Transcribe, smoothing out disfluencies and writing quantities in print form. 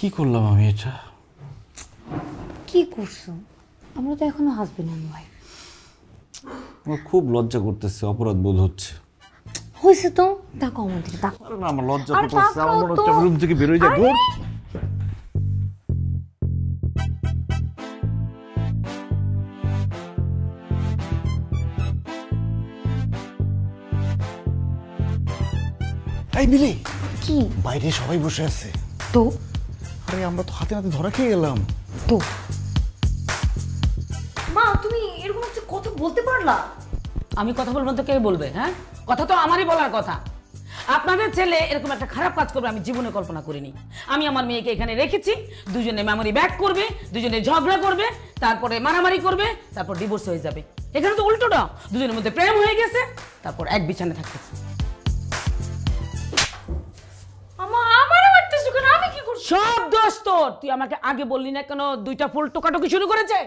কি করলাম আমি এটা? কি করছো? আমরা তো এখনো হাজবেন্ড এন্ড ওয়াইফ। আমার খুব লজ্জা করতেছে, অপরাধ বোধ হচ্ছে। হয়েছে তো, দেখো আমার দিকে দেখো। আরে না, আমার লজ্জা আরে করতেছে, আমার মনে হচ্ছে আমি রুম থেকে বের হয়ে যাবো। এই মিলি, কি বাইরে সবাই বসে আছে তো? আরে আমরা তো হাতে হাতে ধরা খেয়ে গেলাম তো মা, তুমি এরকম একটা কথা বলতে পারলা? আমি কথা বলবো তো কে বলবে? হ্যাঁ, কথা তো আমারই বলার কথা। আপনাদের ছেলে এরকম একটা খারাপ কাজ করবে আমি জীবনে কল্পনা করিনি। আমি আমার মেয়েকে এখানে রেখেছি, দুজনে মেমোরি ব্যাক করবে, দুজনে ঝগড়া করবে, তারপরে মারামারি করবে, তারপর ডিভোর্স হয়ে যাবে। এখানে তো উল্টোটা, দুজনের মধ্যে প্রেম হয়ে গেছে, তারপর এক বিছানে থাকতেছে। সব দোষ তোর। তুই আমাকে আগে বললি না কেন? দুইটা ফুল টোকাটুকি শুরু করেছে।